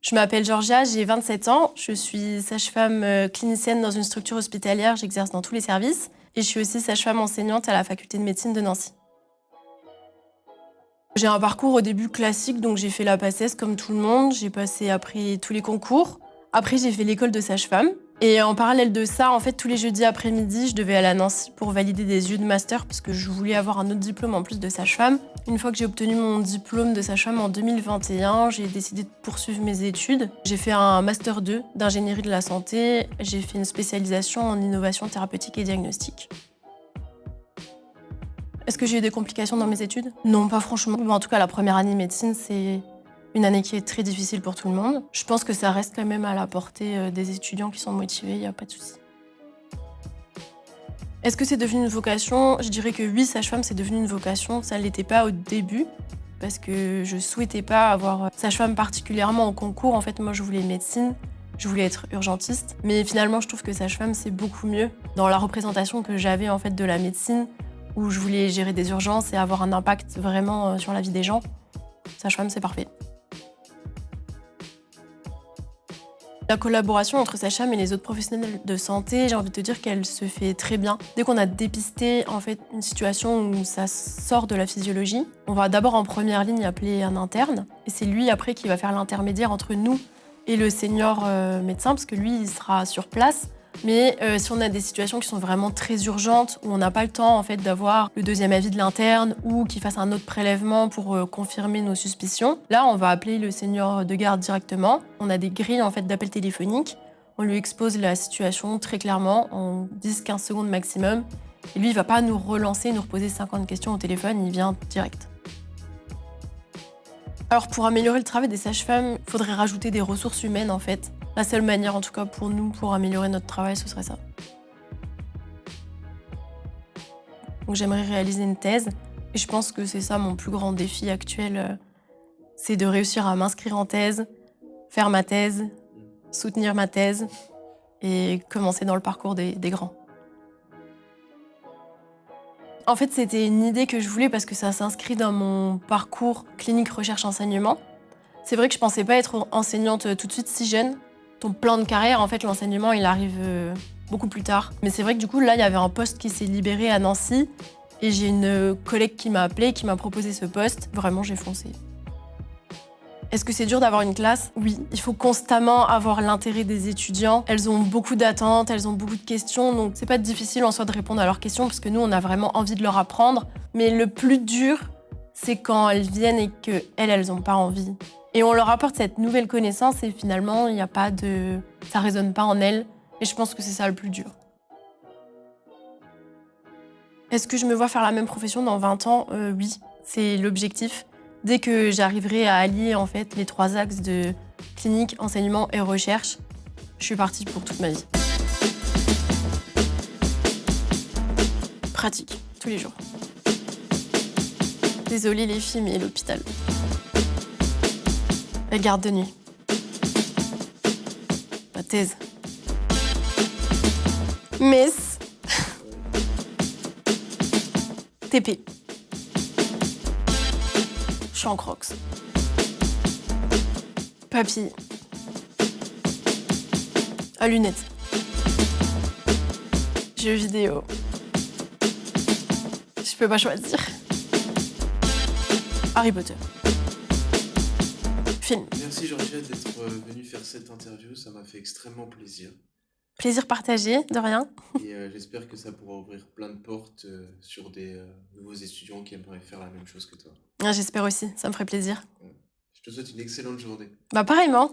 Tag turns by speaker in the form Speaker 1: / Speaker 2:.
Speaker 1: Je m'appelle Georgia, j'ai 27 ans. Je suis sage-femme clinicienne dans une structure hospitalière. J'exerce dans tous les services. Et je suis aussi sage-femme enseignante à la faculté de médecine de Nancy. J'ai un parcours au début classique, donc j'ai fait la PACES comme tout le monde. J'ai passé après tous les concours. Après, j'ai fait l'école de sage-femme. Et en parallèle de ça, en fait, tous les jeudis après-midi, je devais aller à Nancy pour valider des yeux de master parce que je voulais avoir un autre diplôme en plus de sage-femme. Une fois que j'ai obtenu mon diplôme de sage-femme en 2021, j'ai décidé de poursuivre mes études. J'ai fait un master 2 d'ingénierie de la santé. J'ai fait une spécialisation en innovation thérapeutique et diagnostique. Est-ce que j'ai eu des complications dans mes études? Non, pas franchement. En tout cas, la première année médecine, c'est une année qui est très difficile pour tout le monde. Je pense que ça reste quand même à la portée des étudiants qui sont motivés, il n'y a pas de souci. Est-ce que c'est devenu une vocation? Je dirais que oui, sage-femme, c'est devenu une vocation. Ça ne l'était pas au début, parce que je souhaitais pas avoir sage-femme particulièrement au concours. En fait, moi, je voulais médecine, je voulais être urgentiste. Mais finalement, je trouve que sage-femme, c'est beaucoup mieux dans la représentation que j'avais en fait de la médecine, où je voulais gérer des urgences et avoir un impact vraiment sur la vie des gens. Sage-femme, c'est parfait. La collaboration entre sage-femme et les autres professionnels de santé, j'ai envie de te dire qu'elle se fait très bien. Dès qu'on a dépisté en fait une situation où ça sort de la physiologie, on va d'abord en première ligne appeler un interne et c'est lui après qui va faire l'intermédiaire entre nous et le senior médecin parce que lui il sera sur place. Mais si on a des situations qui sont vraiment très urgentes, où on n'a pas le temps en fait, d'avoir le deuxième avis de l'interne ou qu'il fasse un autre prélèvement pour confirmer nos suspicions, là, on va appeler le senior de garde directement. On a des grilles en fait, d'appels téléphoniques. On lui expose la situation très clairement, en 10-15 secondes maximum. Et lui, il ne va pas nous relancer, nous reposer 50 questions au téléphone, il vient direct. Alors pour améliorer le travail des sages-femmes, il faudrait rajouter des ressources humaines en fait. La seule manière en tout cas pour nous, pour améliorer notre travail, ce serait ça. Donc j'aimerais réaliser une thèse et je pense que c'est ça mon plus grand défi actuel, c'est de réussir à m'inscrire en thèse, faire ma thèse, soutenir ma thèse et commencer dans le parcours des grands. En fait, c'était une idée que je voulais parce que ça s'inscrit dans mon parcours clinique recherche-enseignement. C'est vrai que je pensais pas être enseignante tout de suite si jeune. Ton plan de carrière, en fait, l'enseignement, il arrive beaucoup plus tard. Mais c'est vrai que du coup, là, il y avait un poste qui s'est libéré à Nancy et j'ai une collègue qui m'a appelée, qui m'a proposé ce poste. Vraiment, j'ai foncé. Est-ce que c'est dur d'avoir une classe? Oui, il faut constamment avoir l'intérêt des étudiants. Elles ont beaucoup d'attentes, elles ont beaucoup de questions, donc c'est pas difficile en soi de répondre à leurs questions parce que nous, on a vraiment envie de leur apprendre. Mais le plus dur, c'est quand elles viennent et qu'elles n'ont pas envie. Et on leur apporte cette nouvelle connaissance et finalement, il n'y a pas de... ça résonne pas en elles. Et je pense que c'est ça le plus dur. Est-ce que je me vois faire la même profession dans 20 ans? Oui, c'est l'objectif. Dès que j'arriverai à allier en fait, les 3 axes de clinique, enseignement et recherche, je suis partie pour toute ma vie. Pratique, tous les jours. Désolée les filles, mais l'hôpital. La garde de nuit. Ma thèse. Mess. TP. Je suis en crocs. Papy. À lunettes. Jeux vidéo. Je peux pas choisir. Harry Potter. Film.
Speaker 2: Merci Georgia d'être venue faire cette interview, ça m'a fait extrêmement plaisir.
Speaker 1: Plaisir partagé, de rien.
Speaker 2: Et j'espère que ça pourra ouvrir plein de portes sur des nouveaux étudiants qui aimeraient faire la même chose que toi.
Speaker 1: Ah, j'espère aussi, ça me ferait plaisir.
Speaker 2: Je te souhaite une excellente journée.
Speaker 1: Bah pareillement.